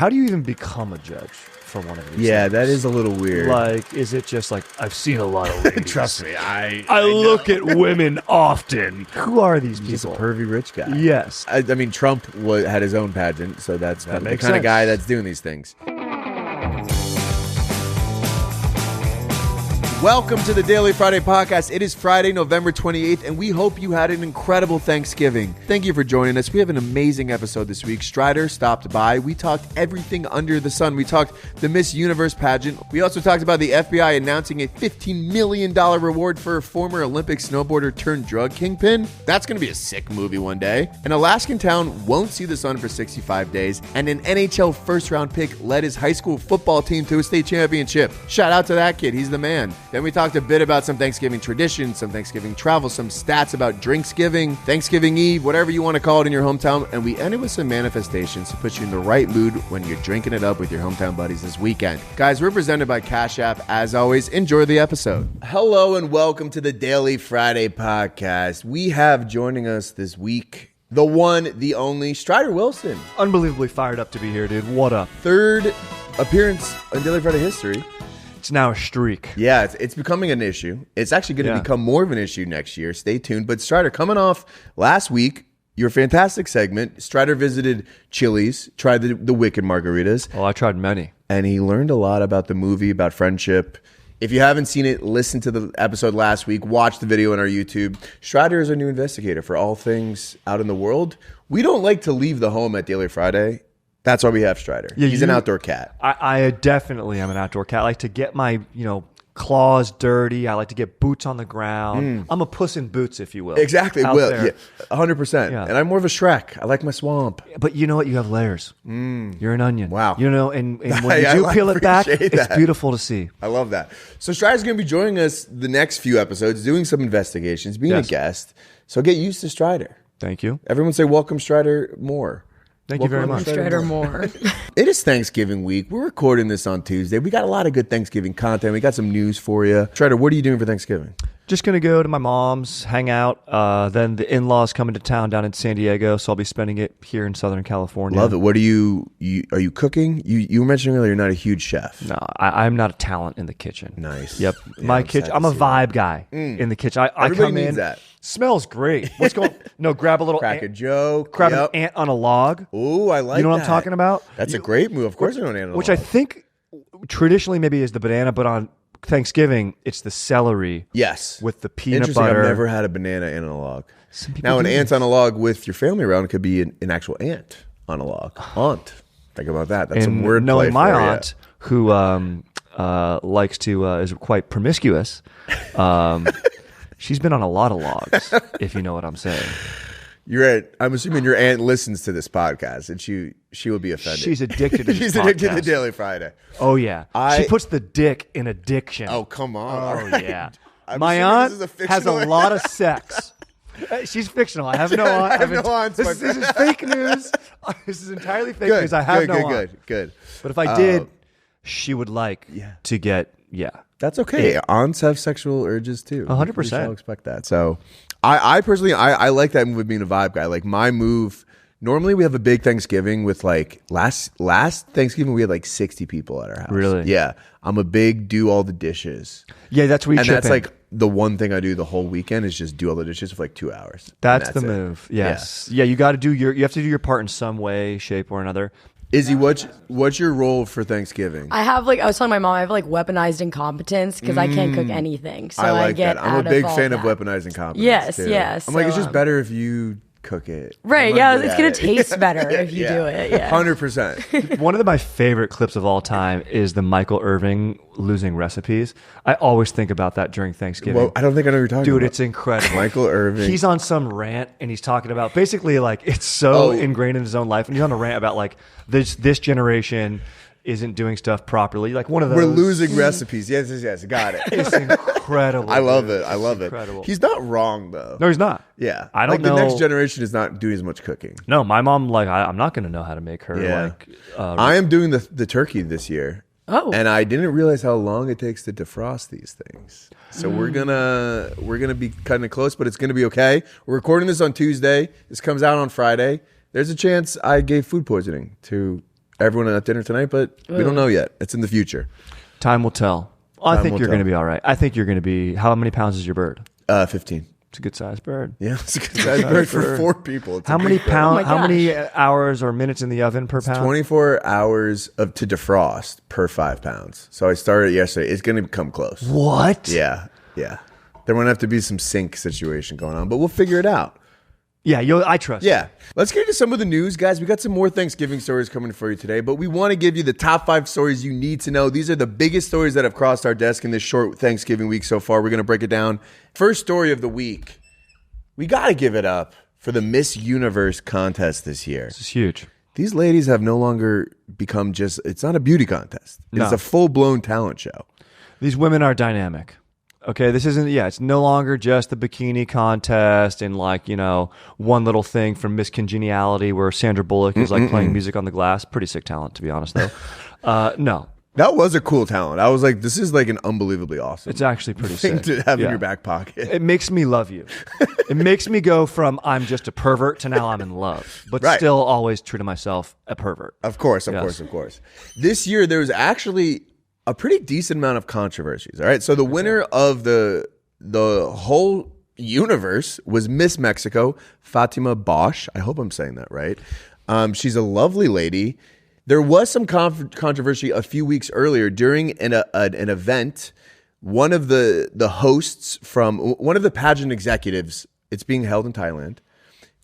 How do you even become a judge for one of these? Yeah, things? that is a little weird. Like, is it just like I've seen a lot of ladies? Trust me, I look at women often. Who are these people? He's a pervy rich guy. Yes. I mean, Trump had his own pageant, so that's the kind of guy that's doing these things. Welcome to the Daily Friday Podcast. It is Friday, November 28th, and we hope you had an incredible Thanksgiving. Thank you for joining us. We have an amazing episode this week. Strider stopped by. We talked everything under the sun. We talked the Miss Universe pageant. We also talked about the FBI announcing a $15 million reward for a former Olympic snowboarder turned drug kingpin. That's going to be a sick movie one day. An Alaskan town won't see the sun for 65 days, and an NHL first-round pick led his high school football team to a state championship. Shout out to that kid. He's the man. Then we talked a bit about some Thanksgiving traditions, some Thanksgiving travel, some stats about Drinksgiving, Thanksgiving Eve, whatever you want to call it in your hometown. And we ended with some manifestations to put you in the right mood when you're drinking it up with your hometown buddies this weekend. Guys, we're presented by Cash App. As always, enjoy the episode. Hello and welcome to the Daily Friday Podcast. We have joining us this week the one, the only, Strider Wilson. Unbelievably fired up to be here, dude. What up? Third appearance in Daily Friday history. It's now a streak. Yeah, it's becoming an issue. It's actually going to become more of an issue next year. Stay tuned. But Strider, coming off last week, your fantastic segment, Strider visited Chili's, tried the Wicked margaritas. Oh, I tried many. And he learned a lot about the movie, about friendship. If you haven't seen it, listen to the episode last week. Watch the video on our YouTube. Strider is our new investigator for all things out in the world. We don't like to leave the home at Daily Friday. That's why we have Strider. Yeah, he's an outdoor cat. I definitely am an outdoor cat. I like to get my, claws dirty. I like to get boots on the ground. I'm a puss in boots, if you will. Exactly. Will. Yeah, 100%. Yeah. And I'm more of a Shrek. I like my swamp. But you know what? You have layers. You're an onion. Wow. And when you do peel it back, it's beautiful to see. I love that. So Strider's going to be joining us the next few episodes, doing some investigations, being a guest. So get used to Strider. Thank you. Everyone say welcome Strider more. Thank you very much. Strider more. It is Thanksgiving week. We're recording this on Tuesday. We got a lot of good Thanksgiving content. We got some news for you. Strider, what are you doing for Thanksgiving? Just going to go to my mom's, hang out. Then the in-laws coming to town down in San Diego, so I'll be spending it here in Southern California. Love it. What are you cooking? You were mentioning earlier you're not a huge chef. No, I'm not a talent in the kitchen. Nice. Yep. Yeah, my kitchen. I'm a vibe guy in the kitchen. I come in. That. Smells great. What's going? No, grab a little crack a joke. Grab an ant on a log. Ooh, I like. You know what I'm talking about? That's a great move. Of course, I know an ant on a log. Which I think traditionally maybe is the banana, but on Thanksgiving it's the celery. Yes, with the peanut Interesting. butter. I've never had a banana and a log. Now, an ant on a log with your family around could be an actual ant on a log. Aunt. Think about that. That's some word play for my aunt, who likes to is quite promiscuous. She's been on a lot of logs, if you know what I'm saying. You're right. I'm assuming your aunt listens to this podcast, and she would be offended. She's addicted to this She's podcast. addicted to Daily Friday. Oh, yeah. She puts the dick in addiction. Oh, come on. Oh, yeah. My aunt has a lot of sex. She's fictional. I have no aunt. I have no aunts. This is fake news. This is entirely fake news. I have no aunt. Good. But if I did, she would like to get, That's okay. Aunts have sexual urges too. 100%. We shall expect that. So I personally, I like that move of being a vibe guy. Like my move, normally we have a big Thanksgiving with like last Thanksgiving we had like 60 people at our house. Really? Yeah. I'm a big do all the dishes. Yeah, that's where you chip that's in. like the one thing I do the whole weekend is just do all the dishes for like 2 hours. That's the move. Yes. Yeah, you got to do you have to do your part in some way, shape, or another. Izzy, what's your role for Thanksgiving? I was telling my mom, I have weaponized incompetence because I can't cook anything. So I like get that. I'm a big fan of weaponized incompetence. Yes, too. yes. I'm like, it's just better if you cook it. Right, it's going to taste better if you do it. Yeah. 100%. One of my favorite clips of all time is the Michael Irving losing recipes. I always think about that during Thanksgiving. Well, I don't think I know what you're talking about. Dude, it's incredible. Michael Irving. He's on some rant and he's talking about basically like it's so ingrained in his own life, and he's on a rant about like this generation isn't doing stuff properly. Like one of those. We're losing recipes. Yes. Got it. It's incredible. I love it. It's incredible. He's not wrong though. No, he's not. Yeah. I don't know. The next generation is not doing as much cooking. No, my mom, I'm not going to know how to make her I am doing the turkey this year. Oh. And I didn't realize how long it takes to defrost these things. So we're gonna be cutting it close, but it's gonna be okay. We're recording this on Tuesday. This comes out on Friday. There's a chance I gave food poisoning to everyone at dinner tonight, but we don't know yet. It's in the future. Time will tell. I think you're going to be all right. I think you're going to be. How many pounds is your bird? 15. It's a good sized bird. Yeah, it's a good sized bird for 4 people. It's how many pounds? How many hours or minutes in the oven per pound? 24 hours to defrost per 5 pounds. So I started yesterday. It's going to come close. What? Yeah. There won't have to be some sink situation going on, but we'll figure it out. Yeah, I trust. Yeah. Let's get into some of the news, guys. We got some more Thanksgiving stories coming for you today, but we want to give you the top 5 stories you need to know. These are the biggest stories that have crossed our desk in this short Thanksgiving week so far. We're going to break it down. First story of the week. We got to give it up for the Miss Universe contest this year. This is huge. These ladies have no longer become it's not a beauty contest. It's a full-blown talent show. These women are dynamic. Okay, this isn't, it's no longer just the bikini contest and one little thing from Miss Congeniality where Sandra Bullock is playing music on the glass. Pretty sick talent, to be honest, though. No. That was a cool talent. I was like, this is like an unbelievably awesome It's actually pretty thing sick. to have in your back pocket. It makes me love you. It makes me go from I'm just a pervert to now I'm in love, but still always true to myself, a pervert. Of course. This year, there was actually a pretty decent amount of controversies. All right. So the winner of the whole universe was Miss Mexico, Fatima Bosch. I hope I'm saying that right. She's a lovely lady. There was some controversy a few weeks earlier during an event. One of the hosts from one of the pageant executives, it's being held in Thailand,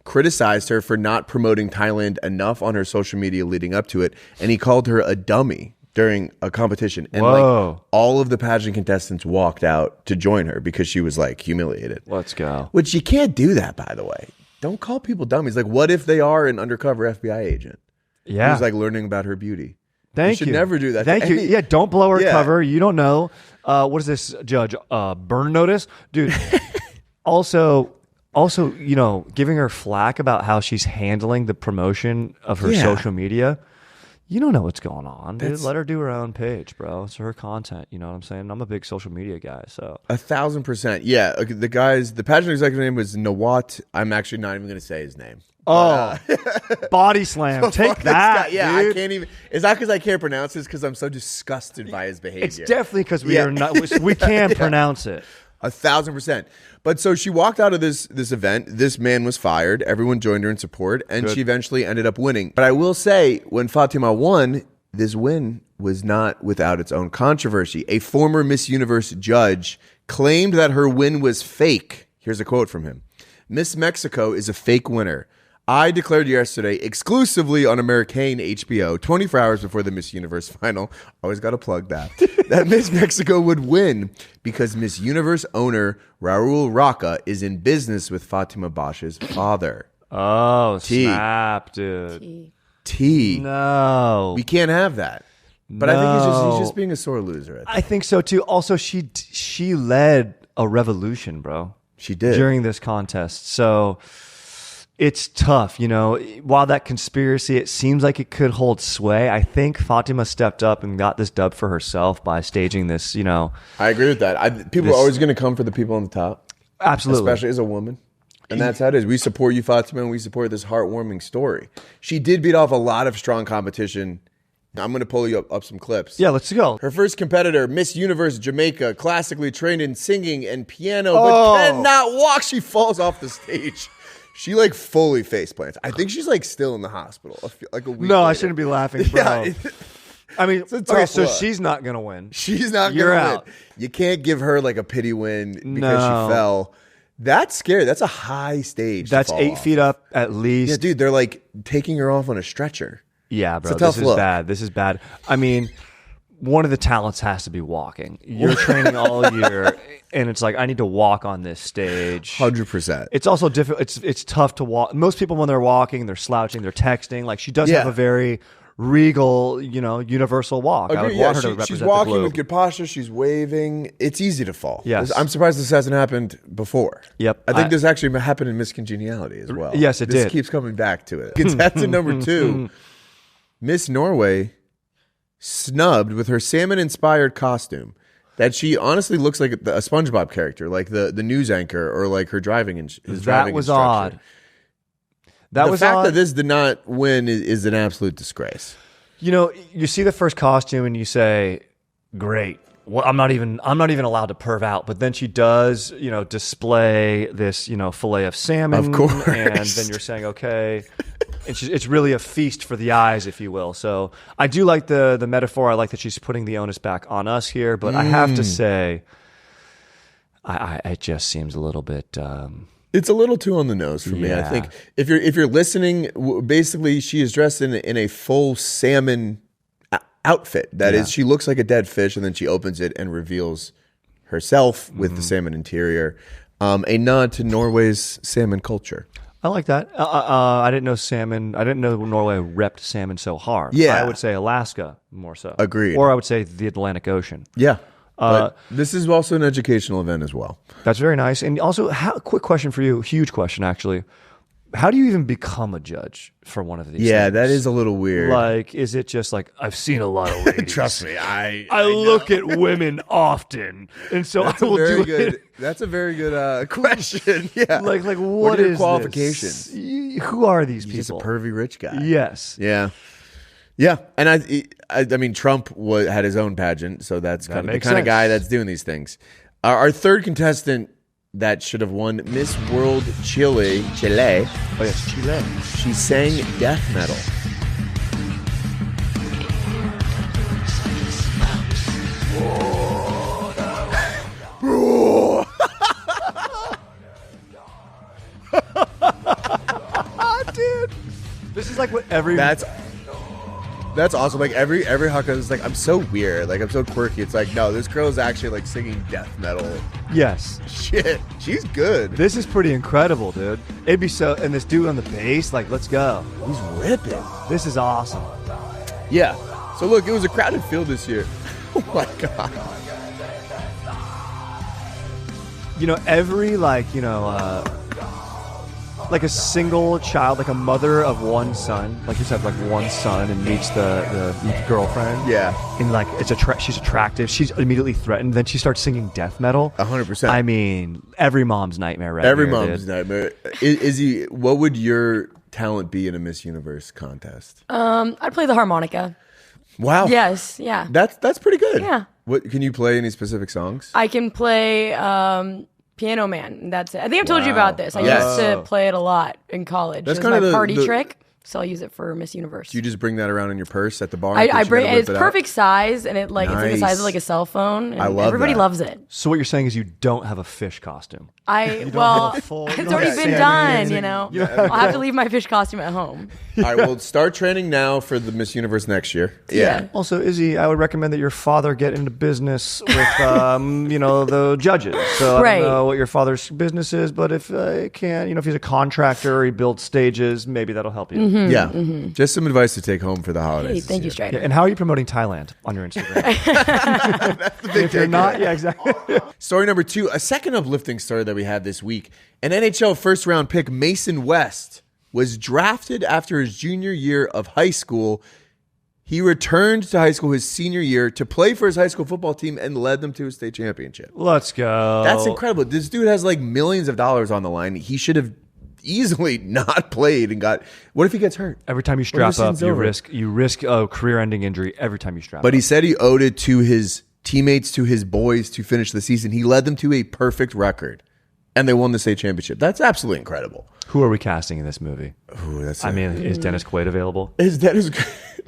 criticized her for not promoting Thailand enough on her social media leading up to it. And he called her a dummy during a competition. And all of the pageant contestants walked out to join her because she was humiliated. Let's go. Which you can't do that, by the way. Don't call people dummies. What if they are an undercover FBI agent? Yeah. Who's learning about her beauty. Thank you. You should never do that. Thank you. Yeah, don't blow her cover. You don't know. What is this, Judge? Burn notice? Dude, also, giving her flack about how she's handling the promotion of her social media. You don't know what's going on, dude. Let her do her own page, bro. It's her content. You know what I'm saying? I'm a big social media guy, so 1,000%. Yeah, the pageant executive name was Nawat. I'm actually not even going to say his name. Body slam. Take that. Yeah, dude. I can't even. It's not because I can't pronounce this, because I'm so disgusted by his behavior. It's definitely because we are not. We can't pronounce it. 1,000%. But so she walked out of this event. This man was fired. Everyone joined her in support, and she eventually ended up winning. But I will say, when Fatima won, this win was not without its own controversy. A former Miss Universe judge claimed that her win was fake. Here's a quote from him. Miss Mexico is a fake winner. I declared yesterday exclusively on American HBO, 24 hours before the Miss Universe final, always got to plug that Miss Mexico would win because Miss Universe owner Raul Roca is in business with Fatima Bosch's father. Oh, snap, dude. T. No. We can't have that. But I think he's just being a sore loser. I think so, too. Also, she led a revolution, bro. She did. During this contest. So it's tough, while that conspiracy, it seems like it could hold sway. I think Fatima stepped up and got this dub for herself by staging this, I agree with that. People are always going to come for the people on the top. Absolutely. Especially as a woman. And that's how it is. We support you, Fatima, and we support this heartwarming story. She did beat off a lot of strong competition. I'm going to pull you up some clips. Yeah, let's go. Her first competitor, Miss Universe Jamaica, classically trained in singing and piano, but cannot walk. She falls off the stage. She fully face plants. I think she's still in the hospital. A week later. I shouldn't be laughing, bro. Yeah. I mean, okay, so she's not going to win. She's not going to win. Out. You can't give her a pity win because she fell. That's scary. That's a high stage. That's 8 feet up at least. Yeah, dude, they're taking her off on a stretcher. Yeah, bro. It's a tough look. This is bad. I mean, one of the talents has to be walking. You're training all year, and it's I need to walk on this stage. 100%. It's also difficult. It's tough to walk. Most people, when they're walking, they're slouching, they're texting. She does have a very regal, universal walk. Agreed. I would want her to represent she's walking the globe. with good posture. She's waving. It's easy to fall. Yes. I'm surprised this hasn't happened before. Yep. I think this actually happened in Miss Congeniality as well. Yes, it did. This keeps coming back to it. Gets that to number 2. Miss Norway snubbed with her salmon-inspired costume that she honestly looks like a SpongeBob character, like the news anchor or her driving instructor. That was odd. The fact that this did not win is an absolute disgrace. You know, you see the first costume and you say, "Great." Well, I'm not even allowed to perv out, but then she does, display this, fillet of salmon, of course, and then you're saying, okay, and it's really a feast for the eyes, if you will. So I do like the metaphor. I like that she's putting the onus back on us here, but I have to say, it just seems a little bit. It's a little too on the nose for me. I think if you're listening, basically she is dressed in a full salmon outfit. That is, she looks like a dead fish, and then she opens it and reveals herself with the salmon interior. A nod to Norway's salmon culture. I like that. I didn't know salmon. I didn't know Norway repped salmon so hard. Yeah, I would say Alaska more so. Agreed. Or I would say the Atlantic Ocean. Yeah. But this is also an educational event as well. That's very nice. And also, quick question for you, huge question actually. How do you even become a judge for one of these things? That is a little weird. Like, is it just like, I've seen a lot of ladies. Trust me, I look at women often, and so I will do it. That's a very good question. Yeah. Like what are your is qualifications? Who are these people? He's just a pervy rich guy. Yes. Yeah. Yeah, and I mean, Trump had his own pageant, so that's kind of the kind of guy that's doing these things. Our third contestant that should have won Miss World Chile. Oh yes, Chile. She sang death metal. Dude, this is like what every. That's awesome. Like every haka is like, I'm so weird. Like I'm so quirky. It's like, no, this girl is actually like singing death metal. Yes. Shit. She's good. This is pretty incredible, dude. It'd be so, and this dude on the bass, like, let's go. He's ripping. This is awesome. Yeah. So look, it was a crowded field this year. Oh my God. Every like a single child, like a mother of one son, like you said, like one son, and meets the girlfriend. Yeah. And like she's attractive. She's immediately threatened. Then she starts singing death metal. 100%. I mean, every mom's nightmare, right? Every mom's nightmare. Izzy, what would your talent be in a Miss Universe contest? I'd play the harmonica. Wow. Yes. Yeah. That's pretty good. Yeah. What can you play? Any specific songs? I can play Piano Man. That's it. I think I've told you about this. I used to play it a lot in college. That's kind of my party trick. So I'll use it for Miss Universe. Do you just bring that around in your purse at the bar? I bring it's perfect size, and it's in the size of like a cell phone. And I love everybody that. loves it. So what you're saying is you don't have a fish costume. It's already been done. I'll have to leave my fish costume at home. All right, well, start training now for the Miss Universe next year. Yeah. Also, Izzy, I would recommend that your father get into business with, the judges. So I don't know what your father's business is, but if he can, if he's a contractor or he builds stages, maybe that'll help you. Mm-hmm, yeah. Mm-hmm. Just some advice to take home for the holidays. Hey, thank you, Strider. Yeah, and how are you promoting Thailand on your Instagram? That's the big if you're not, yeah, exactly. Story number 2, a second uplifting story that we had this week. An NHL first-round pick, Mason West, was drafted after his junior year of high school. He returned to high school his senior year to play for his high school football team and led them to a state championship. Let's go. That's incredible. This dude has like millions of dollars on the line. He should have easily not played and got. What if he gets hurt? Every time you strap up, you risk a career-ending injury every time you strap up. But he said he owed it to his teammates, to his boys to finish the season. He led them to a perfect record, and they won the state championship. That's absolutely incredible. Who are we casting in this movie? Ooh, is Dennis Quaid available?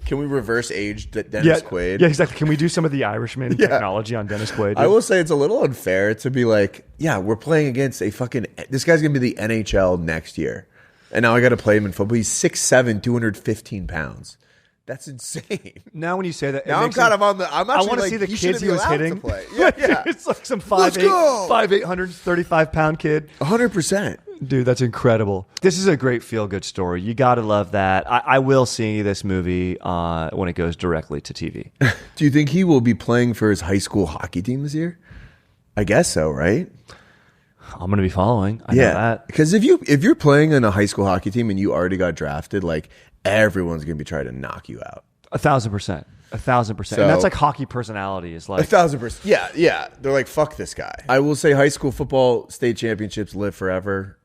Can we reverse age Dennis Quaid? Yeah, exactly. Can we do some of the Irishman technology on Dennis Quaid? I will say it's a little unfair to be like, we're playing against this guy's going to be the NHL next year. And now I got to play him in football. He's 6'7", 215 pounds. That's insane. Now when you say that, now I'm kind of on the. I'm actually I want to see the kids he was hitting. Yeah, it's like some 5'8", 135-pound kid. 100%. Dude, that's incredible. This is a great feel-good story. You got to love that. I will see this movie when it goes directly to TV. Do you think he will be playing for his high school hockey team this year? I guess so, right? I'm going to be following. I know that. Because if you're playing in a high school hockey team and you already got drafted, like everyone's going to be trying to knock you out. 1,000%. 1,000%. So, and that's like hockey personality is like 1,000%. Yeah. They're like, fuck this guy. I will say high school football state championships live forever.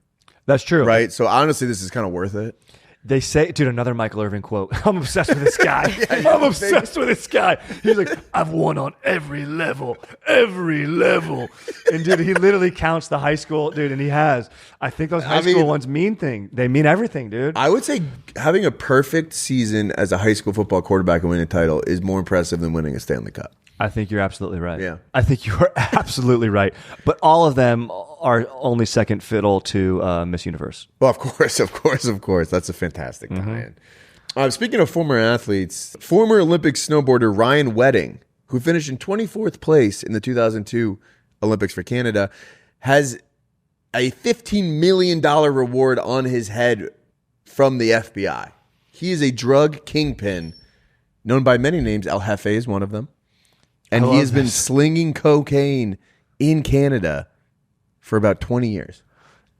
That's true. Right? So honestly, this is kind of worth it. They say, dude, another Michael Irvin quote. I'm obsessed with this guy. I'm obsessed with this guy. He's like, I've won on every level. And dude, he literally counts the high school, dude, and he has. I think those high school ones mean thing. They mean everything, dude. I would say having a perfect season as a high school football quarterback and winning a title is more impressive than winning a Stanley Cup. I think you're absolutely right. Yeah. I think you are absolutely right. But all of them are only second fiddle to Miss Universe. Well, of course. That's a fantastic tie-in. Speaking of former athletes, former Olympic snowboarder Ryan Wedding, who finished in 24th place in the 2002 Olympics for Canada, has a $15 million reward on his head from the FBI. He is a drug kingpin known by many names. El Jefe is one of them. And he has been slinging cocaine in Canada for about 20 years.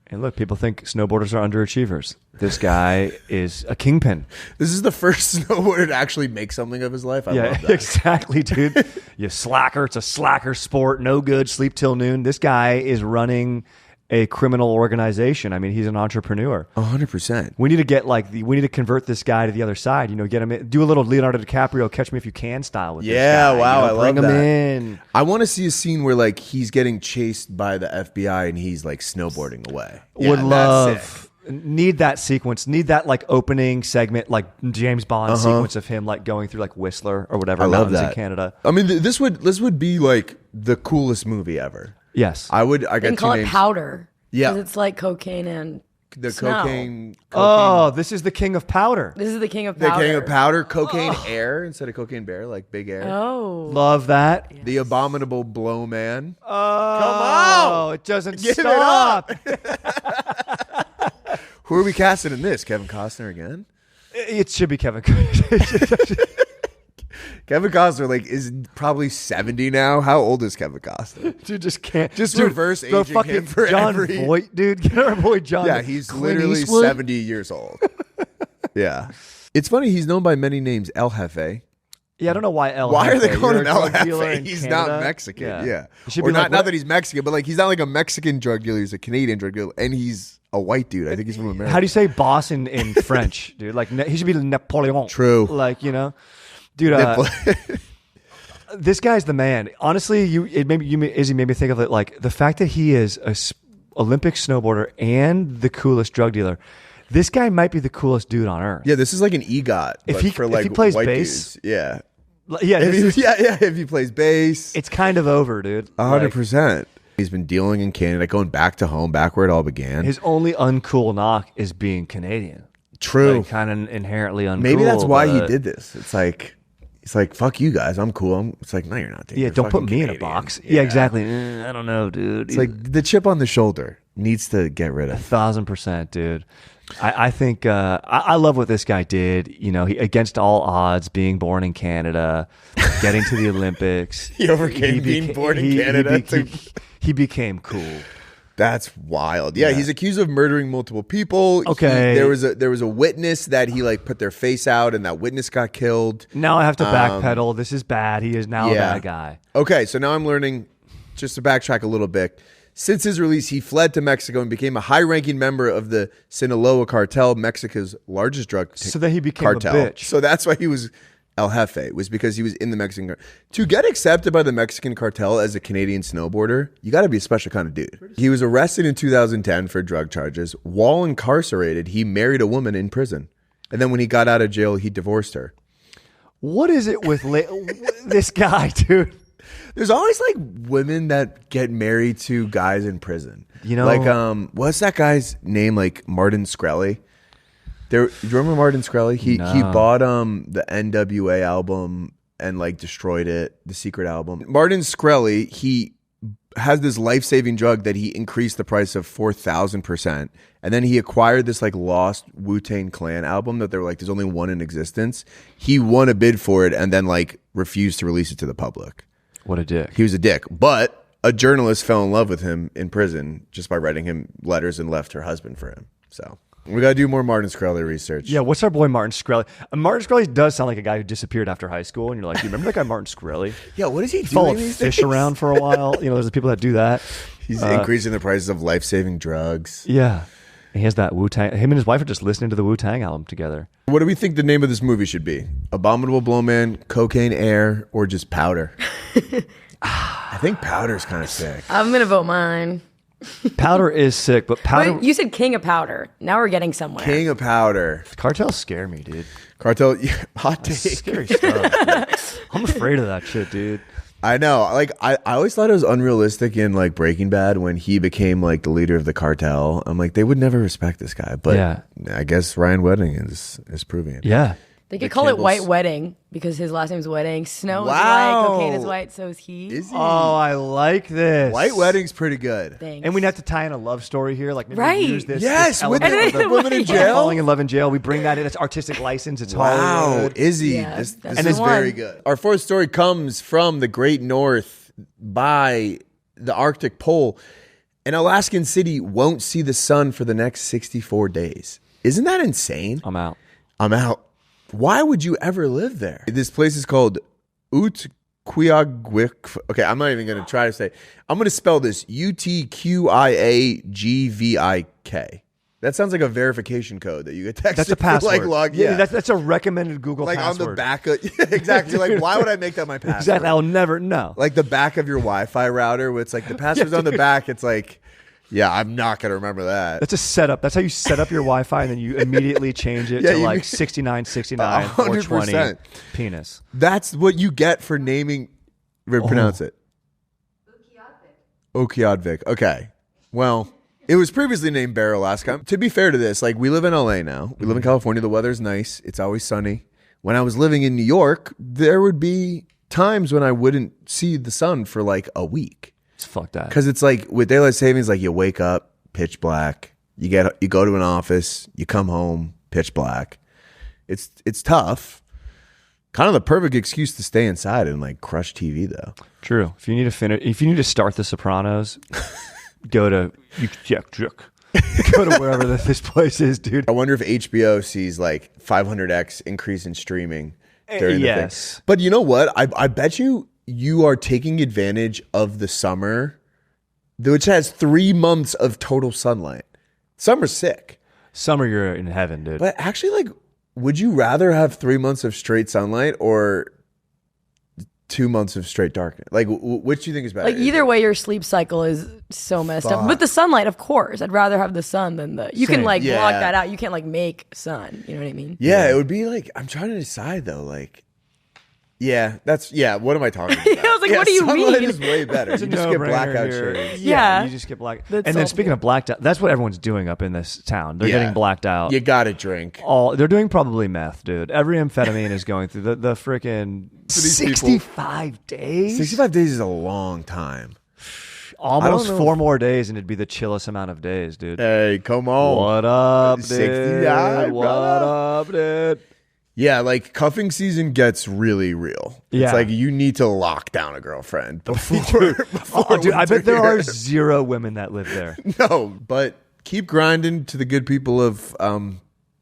And look, people think snowboarders are underachievers. This guy is a kingpin. This is the first snowboarder to actually make something of his life. I love that. Exactly, dude. You slacker. It's a slacker sport. No good. Sleep till noon. This guy is running a criminal organization. I mean, he's an entrepreneur. 100%. We need to convert this guy to the other side. You know, get him in, do a little Leonardo DiCaprio Catch Me If You Can style with this guy. Wow, you know, I bring love him that. in. I want to see a scene where like he's getting chased by the FBI and he's like snowboarding away. Would love. Need that sequence. Need that like opening segment, like James Bond sequence of him like going through like Whistler or whatever mountains in Canada. I mean, this would be like the coolest movie ever. Yes, I would. I can call it powder. Yeah, because it's like cocaine and cocaine. Oh, this is the king of powder. This is the king of powder. The king of powder. Cocaine air instead of cocaine bear, like Big Air. Oh, love that. Yes. The abominable blow man. Oh, come on! It doesn't Give stop. Who are we casting in this? Kevin Costner again? It should be Kevin. Kevin Costner is probably 70 now. How old is Kevin Costner? Dude, just can't. Just reverse aging him for John Voight, dude. Get our boy John. Yeah, he's Clint literally Eastwood. 70 years old. Yeah. It's funny, he's known by many names. El Jefe. Yeah, I don't know why El Why Jefe. are they calling You're him a El drug dealer Jefe? in He's Canada? not Mexican. Yeah. Should Or be not, like, not that he's Mexican, but like he's not like a Mexican drug dealer. He's a Canadian drug dealer. And he's a white dude. I think he's from America. How do you say boss in French, dude? Like he should be Napoleon. True. Like, you know, dude. This guy's the man. Honestly, Izzy made me think of it like the fact that he is a Olympic snowboarder and the coolest drug dealer. This guy might be the coolest dude on earth. Yeah, this is like an EGOT. If he plays white bass, dudes. Yeah. Yeah, If he plays bass, it's kind of over, dude. 100%. He's been dealing in Canada, going back to home, back where it all began. His only uncool knock is being Canadian. True. Like, kind of inherently uncool. Maybe that's why he did this. It's like, fuck you guys, I'm cool. It's like, no, you're not. Dude. Yeah, You're don't put me Canadian. in a box. Yeah, exactly. I don't know, dude. It's like the chip on the shoulder needs to get rid of. 1,000%, dude. I think I love what this guy did. You know, he against all odds, being born in Canada, getting to the Olympics. He overcame being born in Canada. He became cool. That's wild. Yeah, he's accused of murdering multiple people. Okay, there was a witness that he put their face out, and that witness got killed. Now I have to backpedal. This is bad. He is now a bad guy. Okay, so now I'm learning. Just to backtrack a little bit. Since his release, he fled to Mexico and became a high-ranking member of the Sinaloa cartel, Mexico's largest drug So then he became cartel. a bitch. So that's why he was El Jefe, was because he was in the Mexican cartel. To get accepted by the Mexican cartel as a Canadian snowboarder, you got to be a special kind of dude. He was arrested in 2010 for drug charges. While incarcerated, he married a woman in prison. And then when he got out of jail, he divorced her. What is it with this guy, dude? There's always women that get married to guys in prison. You know, what's that guy's name? Martin Shkreli. Do you remember Martin Shkreli? He bought the NWA album and destroyed it, the Secret album. Martin Shkreli, he has this life-saving drug that he increased the price of 4,000%, and then he acquired this lost Wu-Tang Clan album that they were there's only one in existence. He won a bid for it and then refused to release it to the public. What a dick. He was a dick. But a journalist fell in love with him in prison just by writing him letters and left her husband for him. So we got to do more Martin Shkreli research. Yeah, what's our boy Martin Shkreli? Martin Shkreli does sound like a guy who disappeared after high school. And you're like, you remember that guy Martin Shkreli? Yeah, what is he doing Followed these fish days? around for a while. You know, there's the people that do that. He's increasing the prices of life-saving drugs. Yeah. He has that Wu-Tang. Him and his wife are just listening to the Wu-Tang album together. What do we think the name of this movie should be? Abominable Blowman, Cocaine Air, or just Powder? I think Powder's kind of sick. I'm going to vote mine. Powder is sick, but Powder... Wait, you said King of Powder. Now we're getting somewhere. King of Powder. Cartels scare me, dude. Cartel, hot take. Scary stuff. I'm afraid of that shit, dude. I know. Like, I always thought it was unrealistic in like Breaking Bad when he became like the leader of the cartel. I'm like, they would never respect this guy. But yeah. I guess Ryan Wedding is proving it. Yeah. They could call it White Wedding because his last name's Wedding. Snow is white, cocaine is white, so is he. Oh, I like this. White Wedding's pretty good. Thanks. And we have to tie in a love story here. Like maybe right. we use this. Yes, this with the women in jail. Falling in love in jail. We bring that in. It's artistic license. It's Hollywood. Izzy. Yeah, this is very good. Our fourth story comes from the Great North by the Arctic Pole. An Alaskan city won't see the sun for the next 64 days. Isn't that insane? I'm out. Why would you ever live there? This place is called Utqiagvik. Okay, I'm not even going to try to say. I'm going to spell this Utqiagvik. That sounds like a verification code that you get texted. That's a password. That's a recommended Google password. Like on the back of exactly. Like why would I make that my password? Exactly. I'll never know. Like the back of your Wi-Fi router, where it's like the password's on the back. It's like. Yeah, I'm not going to remember that. That's a setup. That's how you set up your Wi-Fi, and then you immediately change it to like 6969 420 penis. That's what you get for naming. Pronounce it. Utqiagvik. Okay. Well, it was previously named Bear, Alaska. To be fair to this, like we live in LA now. We live in California. The weather's nice. It's always sunny. When I was living in New York, there would be times when I wouldn't see the sun for like a week. Fuck that. Because it's like with daylight savings, like you wake up, pitch black. You go to an office, you come home, pitch black. It's tough. Kind of the perfect excuse to stay inside and like crush TV though. True. If you need to start The Sopranos, go to wherever this place is, dude. I wonder if HBO sees like 500x increase in streaming during the thing. But you know what? I bet you are taking advantage of the summer, which has 3 months of total sunlight. Summer's sick. Summer, you're in heaven, dude. But actually, like, would you rather have 3 months of straight sunlight or 2 months of straight darkness? Like, which do you think is better? Like, either way, your sleep cycle is so messed up. But the sunlight, of course. I'd rather have the sun than the... You can, like, block that out. You can't, like, make sun. You know what I mean? Yeah, it would be, like... I'm trying to decide, though, like... Yeah, what am I talking about? I was like, what do you mean? Sunlight is way better. You just get blackout shades. Yeah. You just get black. And then speaking of blacked out, that's what everyone's doing up in this town. They're getting blacked out. You got to drink. They're doing probably meth, dude. Every amphetamine is going through the freaking 65 days. 65 days is a long time. Almost 4 more days, and it'd be the chillest amount of days, dude. Hey, come on. What up, dude? 69. What up, dude? Yeah, like cuffing season gets really real. Yeah. It's like you need to lock down a girlfriend before dude, I bet there are 0 women that live there. No, but keep grinding to the good people of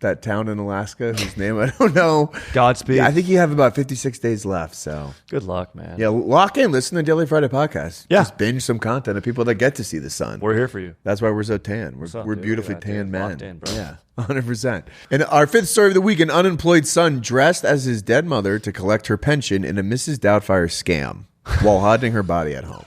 that town in Alaska whose name I don't know. Godspeed. Yeah, I think you have about 56 days left, so. Good luck, man. Yeah, lock in. Listen to Daily Friday Podcast. Yeah. Just binge some content of people that get to see the sun. We're here for you. That's why we're so tan. We're beautifully tan men. Locked in, bro. Yeah, 100%. And our fifth story of the week, an unemployed son dressed as his dead mother to collect her pension in a Mrs. Doubtfire scam while hiding her body at home.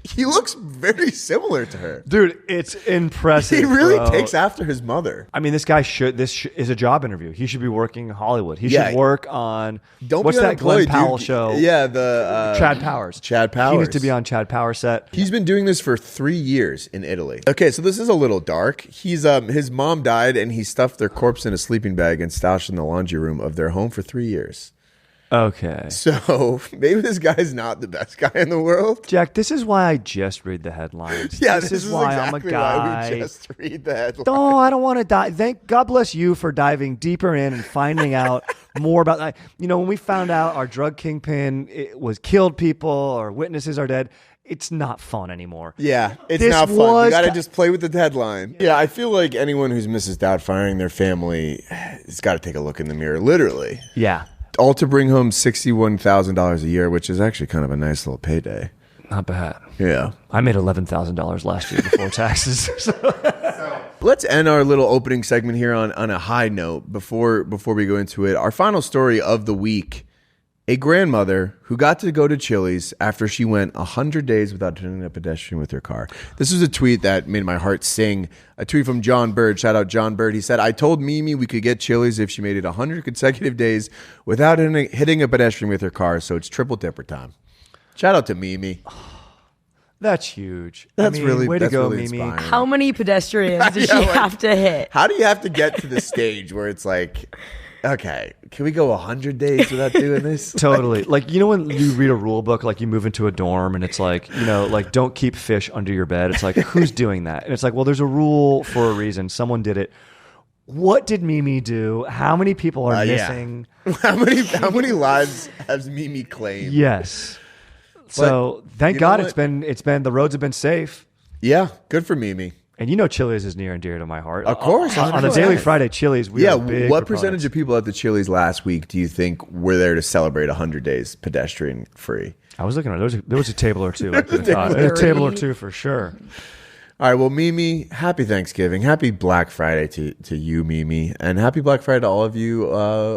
He looks very similar to her. Dude, it's impressive. He really takes after his mother. I mean, this is a job interview. He should be working in Hollywood. He should work on, what's that Glenn Powell show? Yeah, the... Chad Powers. Chad Powers. He needs to be on Chad Powers' set. He's been doing this for 3 years in Italy. Okay, so this is a little dark. His mom died, and he stuffed their corpse in a sleeping bag and stashed in the laundry room of their home for 3 years. Okay. So maybe this guy's not the best guy in the world. Jack, this is why I just read the headlines. Yeah, this is why exactly I'm a guy. Why we just read the headlines. No, I don't want to die. God bless you for diving deeper in and finding out more about that. You know, when we found out our drug kingpin was killed people or witnesses are dead, it's not fun anymore. Yeah, it's not fun. You got to just play with the headline. Yeah, I feel like anyone who's Mrs. Doubtfiring their family has got to take a look in the mirror, literally. Yeah. All to bring home $61,000 a year, which is actually kind of a nice little payday. Not bad. Yeah. I made $11,000 last year before taxes. Let's end our little opening segment here on a high note before we go into it. Our final story of the week. A grandmother who got to go to Chili's after she went 100 days without hitting a pedestrian with her car. This was a tweet that made my heart sing. A tweet from John Bird. Shout out John Bird. He said, I told Mimi we could get Chili's if she made it 100 consecutive days without hitting a pedestrian with her car, so it's triple dipper time. Shout out to Mimi. That's huge. That's really way to go, really Mimi. inspiring. How many pedestrians does she have to hit? How do you have to get to the stage where it's like, okay, can we go 100 days without doing this? Totally. Like, you know, when you read a rule book, like you move into a dorm and it's like, you know, like don't keep fish under your bed. It's like, who's doing that? And it's like, well, there's a rule for a reason. Someone did it. What did Mimi do? How many people are missing? How many lives has Mimi claimed? Yes. So thank God it's been the roads have been safe. Yeah, good for Mimi. And you know Chili's is near and dear to my heart. Of course. On a Daily Friday, Chili's, we are big what proponents. percentage of people at the Chili's last week do you think were there to celebrate 100 days pedestrian free? I was looking at there was a table or two. A table or two for sure. All right, well, Mimi, happy Thanksgiving. Happy Black Friday to you, Mimi. And happy Black Friday to all of you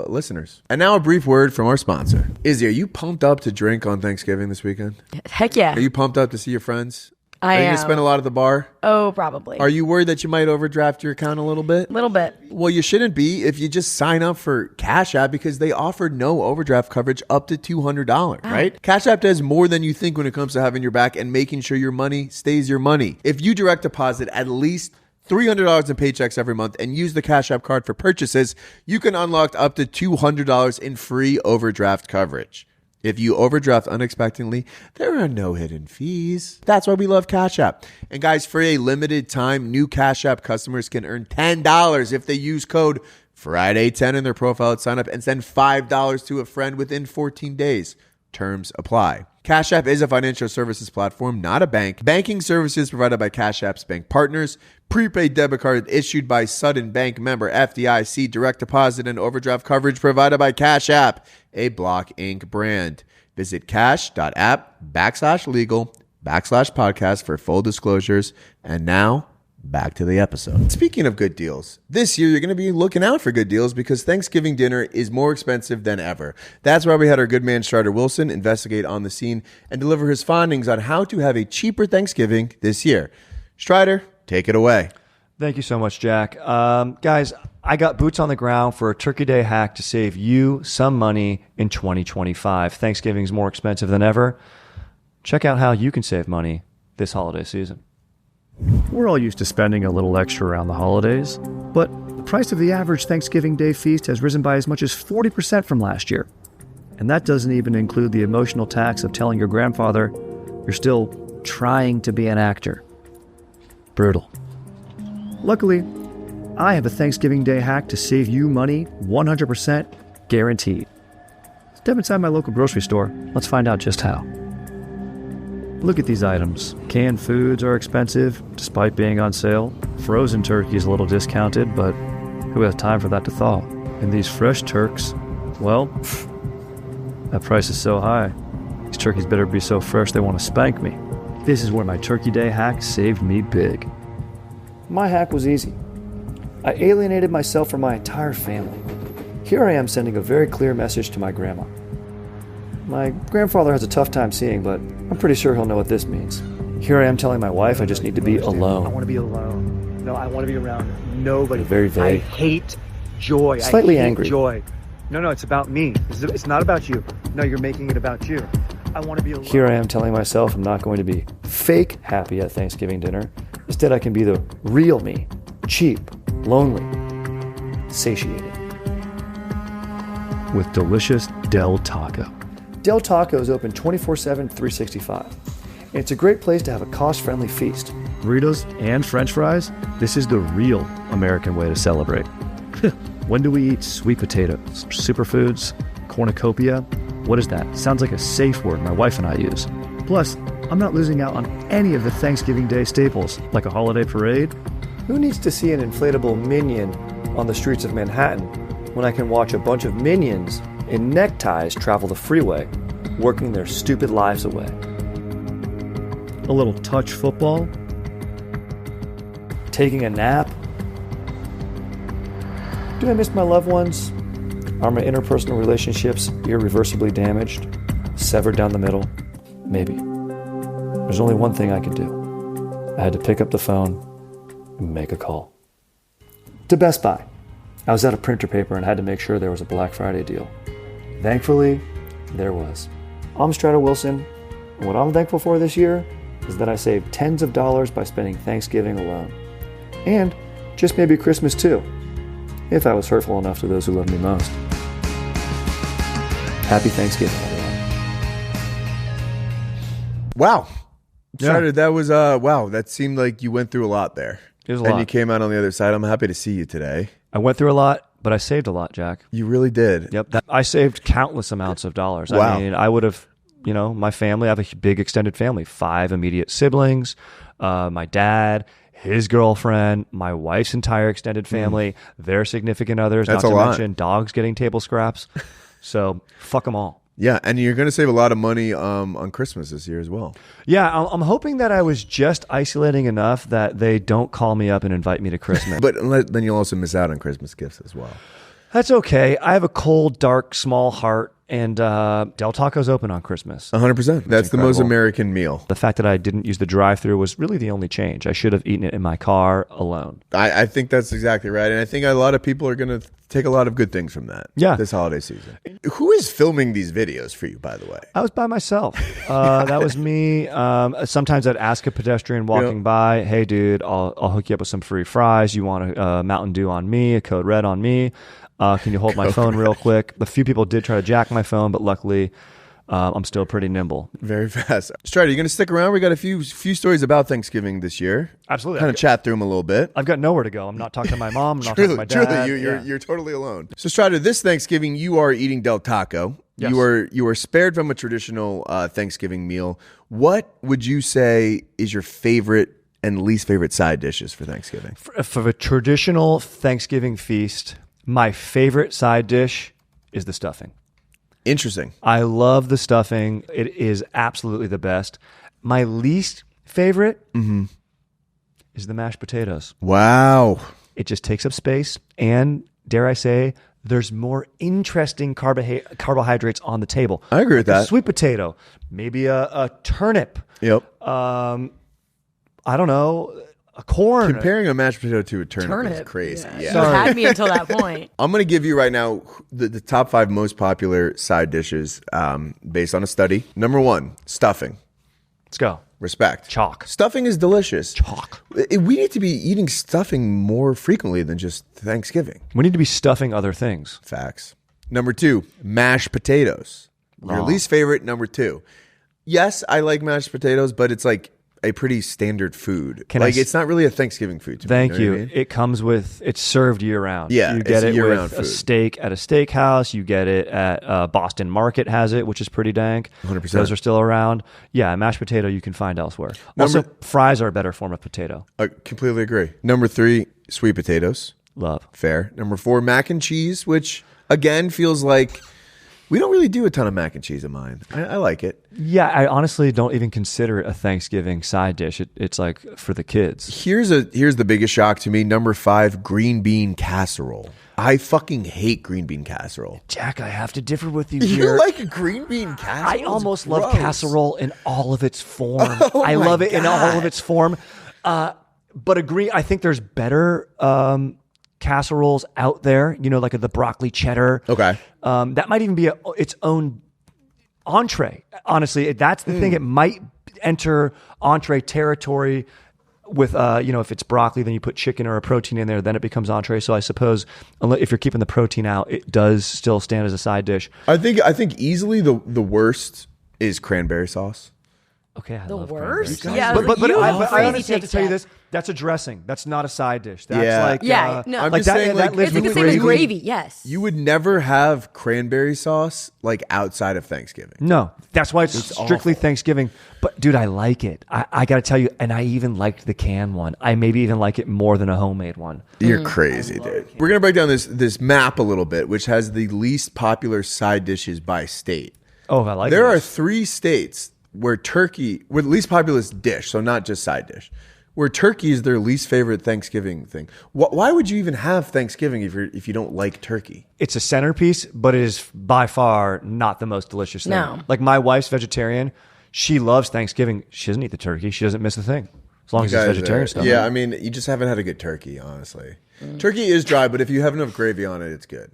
listeners. And now a brief word from our sponsor. Izzy, are you pumped up to drink on Thanksgiving this weekend? Heck yeah. Are you pumped up to see your friends? I Are you am. going to spend a lot at the bar? Oh, probably. Are you worried that you might overdraft your account a little bit? Little bit. Well, you shouldn't be if you just sign up for Cash App because they offer no overdraft coverage up to $200, right? Cash App does more than you think when it comes to having your back and making sure your money stays your money. If you direct deposit at least $300 in paychecks every month and use the Cash App card for purchases, you can unlock up to $200 in free overdraft coverage. If you overdraft unexpectedly, there are no hidden fees. That's why we love Cash App. And guys, for a limited time, new Cash App customers can earn $10 if they use code Friday10 in their profile at sign up and send $5 to a friend within 14 days. Terms apply. Cash App is a financial services platform, not a bank. Banking services provided by Cash App's bank partners. Prepaid debit card issued by Sudden Bank, member FDIC. Direct deposit and overdraft coverage provided by Cash App, a Block Inc. brand. Visit cash.app/legal/podcast for full disclosures. And now, back to the episode. Speaking of good deals, this year you're going to be looking out for good deals because Thanksgiving dinner is more expensive than ever. That's why we had our good man Strider Wilson investigate on the scene and deliver his findings on how to have a cheaper Thanksgiving this year. Strider, take it away. Thank you so much, Jack. Guys, I got boots on the ground for a Turkey Day hack to save you some money in 2025. Thanksgiving's more expensive than ever. Check out how you can save money this holiday season. We're all used to spending a little extra around the holidays, but the price of the average Thanksgiving Day feast has risen by as much as 40% from last year. And that doesn't even include the emotional tax of telling your grandfather you're still trying to be an actor. Brutal. Luckily, I have a Thanksgiving Day hack to save you money 100% guaranteed. Step inside my local grocery store. Let's find out just how. Look at these items. Canned foods are expensive, despite being on sale. Frozen turkey is a little discounted, but who has time for that to thaw? And these fresh turks, well, that price is so high. These turkeys better be so fresh they want to spank me. This is where my Turkey Day hack saved me big. My hack was easy. I alienated myself from my entire family. Here I am sending a very clear message to my grandma. My grandfather has a tough time seeing, but I'm pretty sure he'll know what this means. Here I am telling my wife I just need to be alone. I want to be alone. No, I want to be around nobody. Very vague. I hate joy. Slightly I hate angry. Joy. No, it's about me. It's not about you. No, you're making it about you. I want to be alone. Here I am telling myself I'm not going to be fake happy at Thanksgiving dinner. Instead, I can be the real me. Cheap, lonely, satiated. With delicious Del Taco. Del Taco is open 24/7, 365. And it's a great place to have a cost-friendly feast. Burritos and French fries, this is the real American way to celebrate. When do we eat sweet potatoes, superfoods, cornucopia? What is that? Sounds like a safe word my wife and I use. Plus, I'm not losing out on any of the Thanksgiving Day staples, like a holiday parade. Who needs to see an inflatable minion on the streets of Manhattan when I can watch a bunch of minions in neckties travel the freeway, working their stupid lives away? A little touch football? taking a nap? Do I miss my loved ones? Are my interpersonal relationships irreversibly damaged? Severed down the middle? Maybe. There's only one thing I could do. I had to pick up the phone and make a call. To Best Buy. I was out of printer paper and had to make sure there was a Black Friday deal. Thankfully, there was. I'm Strider Wilson, and what I'm thankful for this year is that I saved tens of dollars by spending Thanksgiving alone. And just maybe Christmas too, if I was hurtful enough to those who love me most. Happy Thanksgiving, everyone. Wow. Strider, that was, wow, that seemed like you went through a lot there. It was a lot. And you came out on the other side. I'm happy to see you today. I went through a lot, but I saved a lot, Jack. You really did. Yep. I saved countless amounts of dollars. Wow. I mean, I would have, my family, I have a big extended family, 5 immediate siblings, my dad, his girlfriend, my wife's entire extended family, their significant others, That's not to a lot. mention dogs getting table scraps. So fuck them all. Yeah, and you're going to save a lot of money on Christmas this year as well. Yeah, I'm hoping that I was just isolating enough that they don't call me up and invite me to Christmas. But then you'll also miss out on Christmas gifts as well. That's okay. I have a cold, dark, small heart, and Del Taco's open on Christmas. 100%. That's the most American meal. The fact that I didn't use the drive-thru was really the only change. I should have eaten it in my car alone. I think that's exactly right. And I think a lot of people are going to take a lot of good things from that this holiday season. Who is filming these videos for you, by the way? I was by myself. That was me. Sometimes I'd ask a pedestrian walking by, hey, dude, I'll hook you up with some free fries. You want a Mountain Dew on me, a Code Red on me? Can you hold my phone real quick? A few people did try to jack my phone, but luckily I'm still pretty nimble. Very fast. Strider, you going to stick around? We got a few stories about Thanksgiving this year. Absolutely. Kind of chat through them a little bit. I've got nowhere to go. I'm not talking to my mom. I'm not talking to my dad. Truly, you're totally alone. So Strider, this Thanksgiving, you are eating Del Taco. Yes. You are spared from a traditional Thanksgiving meal. What would you say is your favorite and least favorite side dishes for Thanksgiving? For a traditional Thanksgiving feast, my favorite side dish is the stuffing. Interesting. I love the stuffing. It is absolutely the best. My least favorite is the mashed potatoes. Wow. It just takes up space, and dare I say, there's more interesting carbohydrates on the table. I agree with that. A sweet potato, maybe a turnip. Yep. I don't know, a corn. Comparing a mashed potato to a turnip is crazy. Yeah. You had me until that point. I'm going to give you right now the top 5 most popular side dishes based on a study. Number 1, stuffing. Let's go. Respect. Chalk. Stuffing is delicious. Chalk. We need to be eating stuffing more frequently than just Thanksgiving. We need to be stuffing other things. Facts. Number 2, mashed potatoes. Wrong. Your least favorite, number 2. Yes, I like mashed potatoes, but it's like a pretty standard food. It's not really a Thanksgiving food to Thank me. you. Know what I mean? It comes with, it's served year round. Yeah, you get it's it year-round with a food. steak at a steakhouse. You get it at Boston Market has it, which is pretty dank. 100%. Those are still around. Yeah, mashed potato you can find elsewhere. Also, fries are a better form of potato. I completely agree. Number 3, sweet potatoes. Love. Fair. Number 4, mac and cheese, which again feels like we don't really do a ton of mac and cheese in mine. I like it. Yeah, I honestly don't even consider it a Thanksgiving side dish. It's like for the kids. Here's the biggest shock to me. Number 5, green bean casserole. I fucking hate green bean casserole. Jack, I have to differ with you You here. like a green bean casserole? I almost love Gross. casserole in all of its form. Oh I my love it in all God. of its form. But agree, I think there's better casseroles out there, like the broccoli cheddar. Okay. That might even be its own entree. Honestly, that's the thing. It might enter entree territory with, if it's broccoli, then you put chicken or a protein in there, then it becomes entree. So I suppose if you're keeping the protein out, it does still stand as a side dish. I think easily the worst is cranberry sauce. Okay, I The love worst? cranberry sauce. Yeah, but you have I crazy honestly have to takes, tell you Jack. this. That's a dressing. That's not a side dish. That's Yeah. like no. I'm like just that, saying, that like, lives It's like with the same as gravy. gravy, yes. You would never have cranberry sauce like outside of Thanksgiving. No, that's why it's strictly awful. Thanksgiving. But dude, I like it. I got to tell you, and I even liked the canned one. I maybe even like it more than a homemade one. You're crazy, dude. We're going to break down this map a little bit, which has the least popular side dishes by state. Oh, I like There it. are 3 states where turkey, with least populous dish, so not just side dish, where turkey is their least favorite Thanksgiving thing. Why would you even have Thanksgiving if you don't like turkey? It's a centerpiece, but it is by far not the most delicious thing. No. Like my wife's vegetarian. She loves Thanksgiving. She doesn't eat the turkey. She doesn't miss a thing. As long as it's vegetarian stuff. Yeah, I mean, you just haven't had a good turkey, honestly. Turkey is dry, but if you have enough gravy on it, it's good.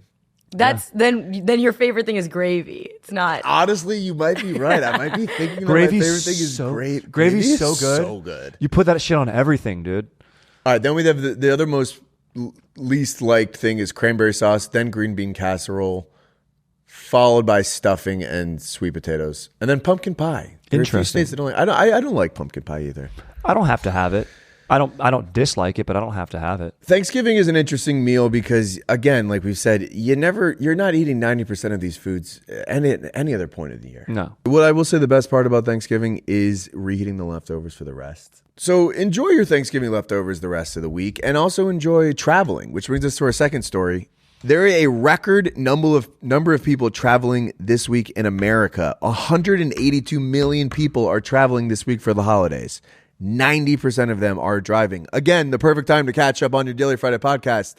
Then your favorite thing is gravy. It's not. Honestly, you might be right. I might be thinking that my favorite thing is gravy. Gravy's so good. So good. You put that shit on everything, dude. All right, then we have the other most least liked thing is cranberry sauce, then green bean casserole, followed by stuffing and sweet potatoes, and then pumpkin pie. There are a few Interesting. states that don't like, I don't like pumpkin pie either. I don't have to have it. I don't dislike it, but I don't have to have it. Thanksgiving is an interesting meal because, again, like we've said, you're not eating 90% of these foods any other point of the year. No. What I will say the best part about Thanksgiving is reheating the leftovers for the rest. So enjoy your Thanksgiving leftovers the rest of the week, and also enjoy traveling, which brings us to our second story. There is a record number of people traveling this week in America. 182 million people are traveling this week for the holidays. 90% of them are driving. Again, the perfect time to catch up on your Daily Friday podcast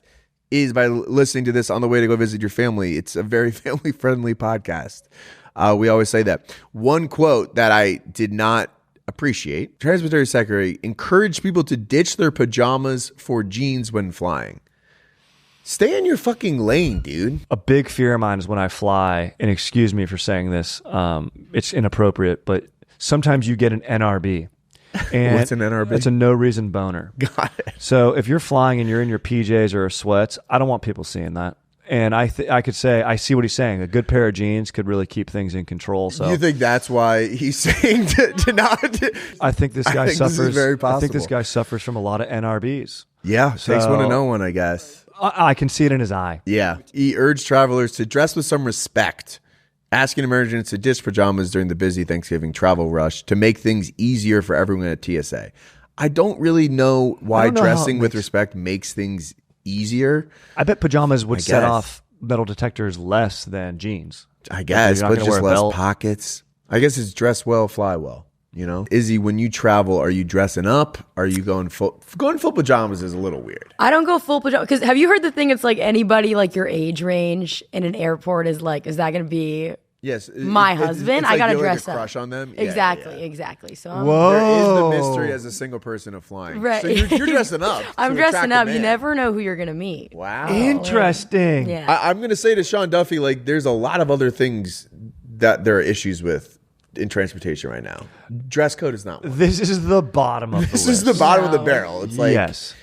is by listening to this on the way to go visit your family. It's a very family-friendly podcast. We always say that. One quote that I did not appreciate, Transportation Secretary encouraged people to ditch their pajamas for jeans when flying. Stay in your fucking lane, dude. A big fear of mine is when I fly, and excuse me for saying this, it's inappropriate, but sometimes you get an NRB. And What's an NRB? It's a no reason boner. Got it. So if you're flying and you're in your PJs or sweats, I don't want people seeing that. And I could say, I see what he's saying. A good pair of jeans could really keep things in control. So you think that's why he's saying to not? I think this guy suffers. This is very possible. I think this guy suffers from a lot of NRBs. Yeah, takes one to know one, I guess. I can see it in his eye. Yeah. He urged travelers to dress with some respect, asking Americans to ditch pajamas during the busy Thanksgiving travel rush to make things easier for everyone at TSA. I don't really know why dressing with respect makes things easier. I bet pajamas would set off metal detectors less than jeans. I guess, but just less pockets. I guess it's dress well, fly well. You know, Izzy, when you travel, are you dressing up? Are you going full pajamas is a little weird. I don't go full pajamas because have you heard the thing? It's like anybody like your age range in an airport is like, is that going to be? Yes, my husband. It's I gotta like dress like a up. crush on them. Exactly. So there is the mystery as a single person of flying. Right. So you're dressing up. I'm dressing up. You never know who you're gonna meet. Wow. Interesting. Yeah. I'm gonna say to Sean Duffy, like, there's a lot of other things that there are issues with in transportation right now. Dress code is not one. This is the bottom of the list. This is the bottom of the barrel. It's like, yes.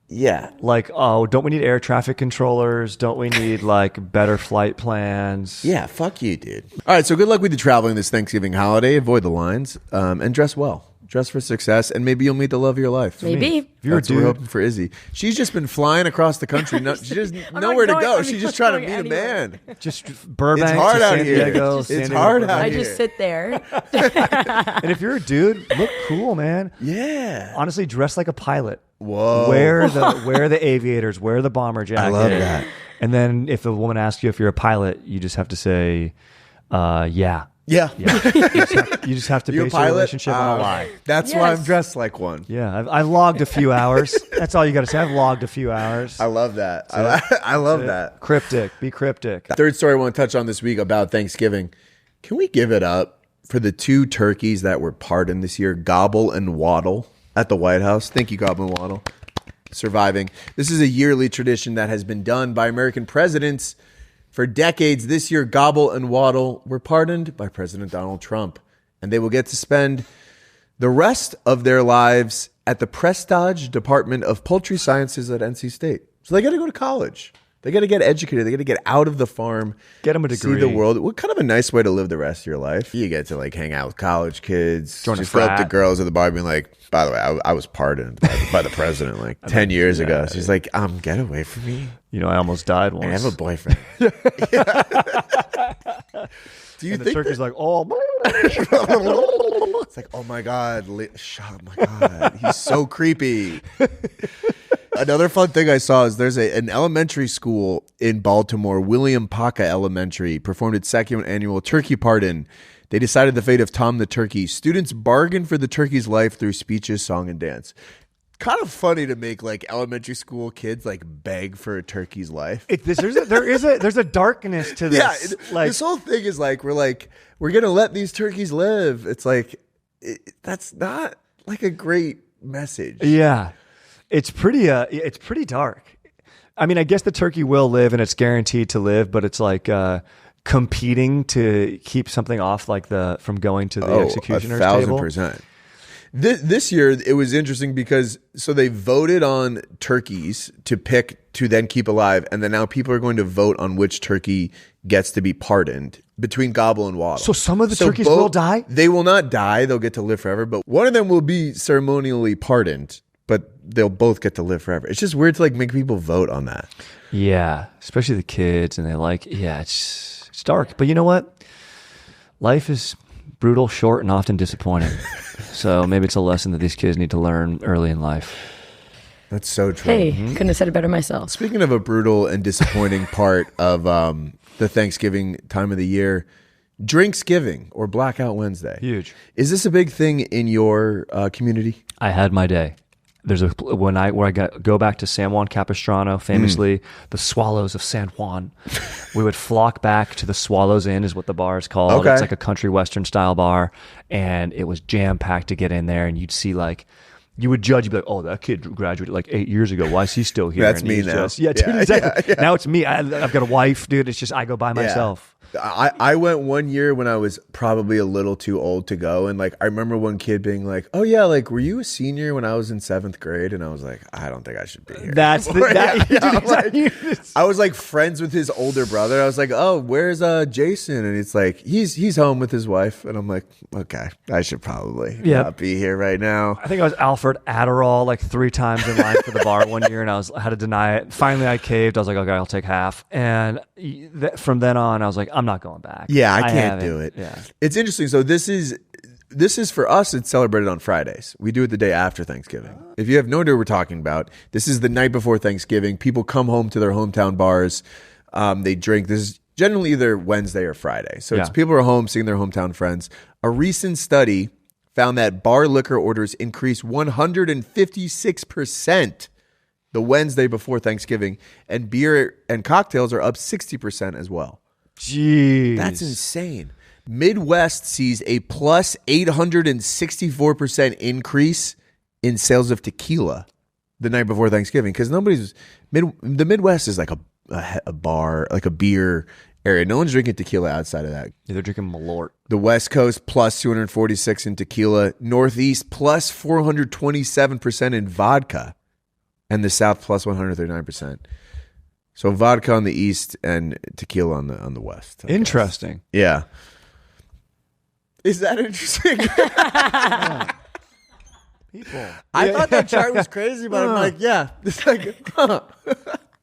Yeah. Like, oh, don't we need air traffic controllers? Don't we need like better flight plans? Yeah, fuck you, dude. All right, so good luck with the traveling this Thanksgiving holiday. Avoid the lines and dress well. Dress for success, and maybe you'll meet the love of your life. Maybe. If you're That's what we're hoping for Izzy. She's just been flying across the country. She doesn't know where to go. She's just trying to meet a man. Just Burbank It's hard to out San here. Diego. It's San Diego, hard Burbank. out I here. just sit there. And if you're a dude, look cool, man. Yeah. Honestly, dress like a pilot. Whoa. Wear the aviators, wear the bomber jacket. I love that. And then if the woman asks you if you're a pilot, you just have to say, yeah. Yeah. You just have to You a base your pilot? relationship on a lie. That's why I'm dressed like one. Yeah, I've logged a few hours. That's all you got to say. I've logged a few hours. I love that. I love that. Cryptic. Be cryptic. Third story I want to touch on this week about Thanksgiving. Can we give it up for the two turkeys that were pardoned this year, Gobble and Waddle, at the White House? Thank you, Gobble and Waddle. Surviving. This is a yearly tradition that has been done by American presidents for decades. This year, Gobble and Waddle were pardoned by President Donald Trump, and they will get to spend the rest of their lives at the Prestige Department of Poultry Sciences at NC State. So they got to go to college. They got to get educated. They got to get out of the farm. Get them a degree. See the world. What kind of a nice way to live the rest of your life. You get to like hang out with college kids. Join a just go up to frat. girls at the bar being like, by the way, I was pardoned by the president like 10 years ago. She's like, get away from me. You know, I almost died once. I have a boyfriend. Do you And the think turkey's like, oh. it's like, oh my God, oh my God, he's so creepy. Another fun thing I saw is there's an elementary school in Baltimore, William Paca Elementary, performed its second annual turkey pardon. They decided the fate of Tom the turkey. Students bargained for the turkey's life through speeches, song, and dance. kind of funny to make like elementary school kids like beg for a turkey's life. There's a darkness to this. Yeah, this whole thing is like we're gonna let these turkeys live. It's like that's not like a great message. Yeah, it's pretty dark. I mean, I guess the turkey will live and it's guaranteed to live, but it's like competing to keep something off like from going to the executioner's table. 1,000%. This year, it was interesting because they voted on turkeys to then keep alive. And then now people are going to vote on which turkey gets to be pardoned between gobble and waddle. So some of the turkeys will die? They will not die. They'll get to live forever. But one of them will be ceremonially pardoned, but they'll both get to live forever. It's just weird to like make people vote on that. Yeah, especially the kids. And it's dark. But you know what? Life is brutal, short, and often disappointing. So maybe it's a lesson that these kids need to learn early in life. That's so true. Hey, couldn't have said it better myself. Speaking of a brutal and disappointing part of the Thanksgiving time of the year, Drinksgiving or Blackout Wednesday. Huge. Is this a big thing in your community? I had my day. There's where I go back to San Juan Capistrano, famously the Swallows of San Juan. We would flock back to the Swallows Inn, is what the bar is called. Okay. It's like a country western style bar, and it was jam packed to get in there. And you'd see you would judge, you'd be like, "Oh, that kid graduated like 8 years ago. Why is he still here?" That's and me now. Dude, exactly. Yeah. Now it's me. I've got a wife, dude. It's just I go by myself. I went one year when I was probably a little too old to go, and like I remember one kid being like, "Oh yeah, like were you a senior when I was in 7th grade?" And I was like, "I don't think I should be here." I was like friends with his older brother. I was like, "Oh, where's Jason?" And it's like he's home with his wife, and I'm like, "Okay, I should probably not be here right now." I think I was Alfred Adderall like 3 times in line for the bar one year, and I had to deny it. Finally, I caved. I was like, "Okay, I'll take half." And from then on, I was like, I'm not going back. Yeah, I can't do it. Yeah. It's interesting. So this is for us, it's celebrated on Fridays. We do it the day after Thanksgiving. If you have no idea what we're talking about, this is the night before Thanksgiving. People come home to their hometown bars. They drink. This is generally either Wednesday or Friday. So it's people are home seeing their hometown friends. A recent study found that bar liquor orders increased 156% the Wednesday before Thanksgiving, and beer and cocktails are up 60% as well. Jeez. That's insane. Midwest sees a plus 864% increase in sales of tequila the night before Thanksgiving, because the Midwest is like a bar, like a beer area. No one's drinking tequila outside of that. Yeah, they're drinking Malort. The West Coast plus 246 in tequila. Northeast plus 427% in vodka. And the South plus 139%. So vodka on the East and tequila on the West. Interesting. Yeah. Is that interesting? People. I thought that chart was crazy, but I'm like, yeah. It's like,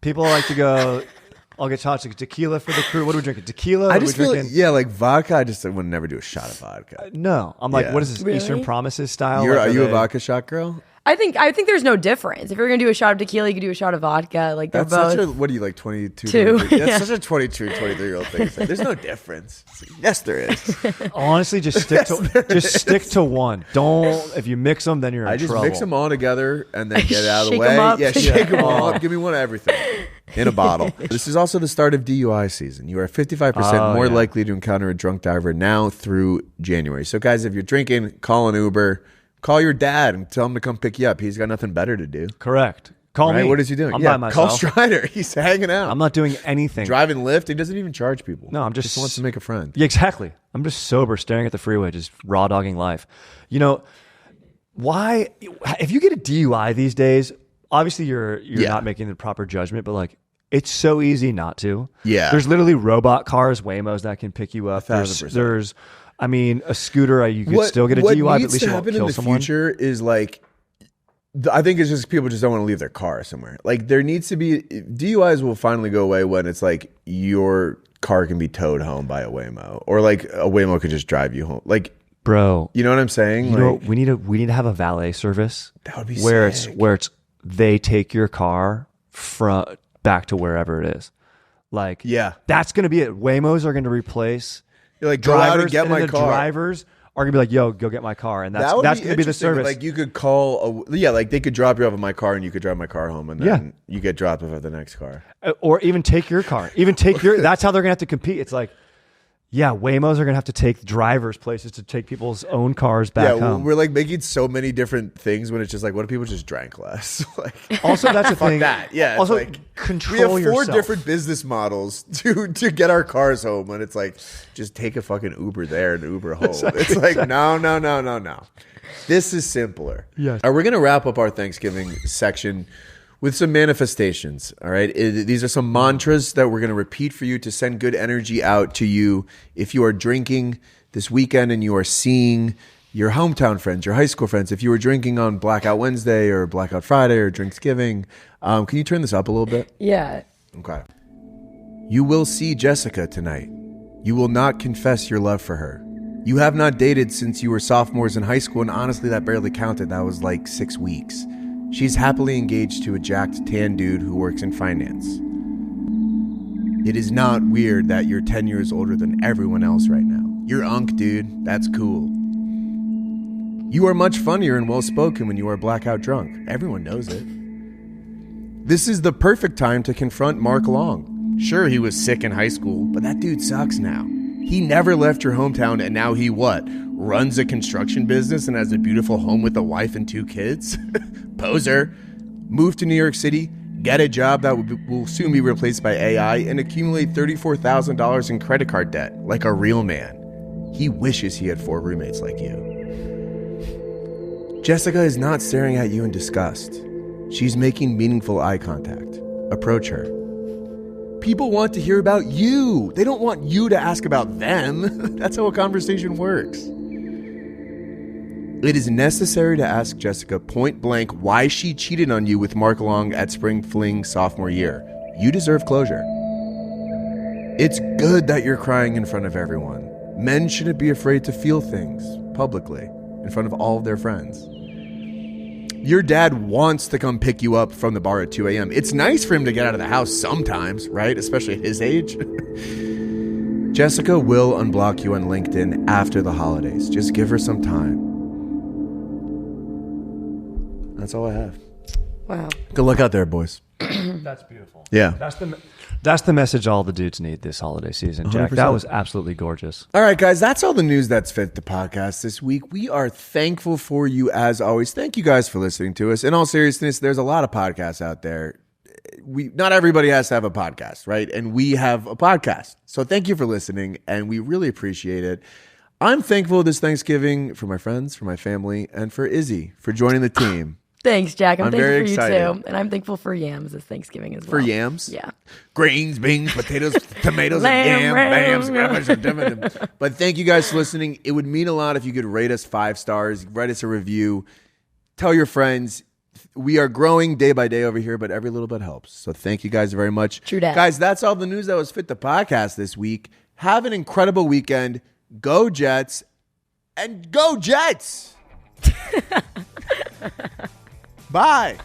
People like to go, I'll get shots of tequila for the crew. What are we drinking? Tequila? I just feel like, like vodka. I just would never do a shot of vodka. No. I'm like, what is this? Really? Eastern Promises style? Are you a vodka shot girl? I think there's no difference. If you're gonna do a shot of tequila, you can do a shot of vodka. Like they're That's both. such a, what are you like 22? Two. 23? That's Yeah. such a 22, 23-year-old thing to say. There's no difference. Yes, there is. Honestly, just stick to one. Don't, if you mix them, then you're in trouble. I just mix them all together and then get it out of the Shake way. 'em up. Yeah, shake them all up. Give me one of everything in a bottle. This is also the start of DUI season. You are 55% more likely to encounter a drunk driver now through January. So, guys, if you're drinking, call an Uber. Call your dad and tell him to come pick you up. He's got nothing better to do. Correct. Call me. What is he doing? I'm by myself. Call Strider. He's hanging out. I'm not doing anything. Driving Lyft. He doesn't even charge people. No, I'm just wants to make a friend. Yeah, exactly. I'm just sober, staring at the freeway, just raw dogging life. You know, why? If you get a DUI these days, obviously you're not making the proper judgment, but like, it's so easy not to. Yeah. There's literally robot cars, Waymos that can pick you up. 1,000%. There's I mean, a scooter, you could still get a DUI, but at least you won't kill someone. What needs to happen in the future is like, I think it's just people just don't want to leave their car somewhere. Like there needs to be, DUIs will finally go away when it's like your car can be towed home by a Waymo, or like a Waymo could just drive you home. Like, bro, you know what I'm saying? You know, we need to have a valet service. That would be where sick. it's they take your car from back to wherever it is. Like, that's going to be it. Waymos are going to replace. You're like, go out and get and my the car. Drivers are gonna be like, "Yo, go get my car," and that's gonna be the service. Like you could call, like they could drop you off at my car, and you could drive my car home, and then you get dropped off at the next car, or even take your car, That's how they're gonna have to compete. It's like, yeah, Waymos are gonna have to take drivers places to take people's own cars back home. We're like making so many different things when it's just like, what if people just drank less? Like, also, that's the thing. That, yeah. Also, like, control we have 4 yourself. different business models to get our cars home, and it's like, just take a fucking Uber there and Uber home. Exactly. It's like, no. This is simpler. Yes. All right, we're gonna wrap up our Thanksgiving section with some manifestations, all right? These are some mantras that we're going to repeat for you to send good energy out to you if you are drinking this weekend and you are seeing your hometown friends, your high school friends. If you were drinking on Blackout Wednesday or Blackout Friday or Drinksgiving, can you turn this up a little bit? Yeah. Okay. You will see Jessica tonight. You will not confess your love for her. You have not dated since you were sophomores in high school, and honestly, that barely counted. That was like 6 weeks. She's happily engaged to a jacked tan dude who works in finance. It is not weird that you're 10 years older than everyone else right now. You're unk, dude. That's cool. You are much funnier and well-spoken when you are blackout drunk. Everyone knows it. This is the perfect time to confront Mark Long. Sure, he was sick in high school, but that dude sucks now. He never left your hometown, and now he what? Runs a construction business and has a beautiful home with a wife and 2 kids? Poser. Move to New York City, get a job that will soon be replaced by AI, and accumulate $34,000 in credit card debt like a real man. He wishes he had 4 roommates like you. Jessica is not staring at you in disgust. She's making meaningful eye contact. Approach her. People want to hear about you. They don't want you to ask about them. That's how a conversation works. It is necessary to ask Jessica point blank why she cheated on you with Mark Long at Spring Fling sophomore year. You deserve closure. It's good that you're crying in front of everyone. Men shouldn't be afraid to feel things publicly in front of all of their friends. Your dad wants to come pick you up from the bar at 2 a.m. It's nice for him to get out of the house sometimes, right? Especially at his age. Jessica will unblock you on LinkedIn after the holidays. Just give her some time. That's all I have. Wow. Good luck out there, boys. That's beautiful. Yeah. That's the message all the dudes need this holiday season, Jack. 100%. That was absolutely gorgeous. All right, guys, that's all the news that's fit the podcast this week. We are thankful for you as always. Thank you guys for listening to us. In all seriousness, there's a lot of podcasts out there. Not everybody has to have a podcast, right? And we have a podcast. So thank you for listening, and we really appreciate it. I'm thankful this Thanksgiving for my friends, for my family, and for Izzy for joining the team. Thanks, Jack. I'm thankful very for excited. You too. And I'm thankful for yams this Thanksgiving as well. For yams? Yeah. Grains, beans, potatoes, tomatoes, Lamb, and ram. yams. But thank you guys for listening. It would mean a lot if you could rate us 5 stars, write us a review, tell your friends. We are growing day by day over here, but every little bit helps. So thank you guys very much. True dat. Guys, that's all the news that was fit the podcast this week. Have an incredible weekend. Go Jets. And go Jets! Bye.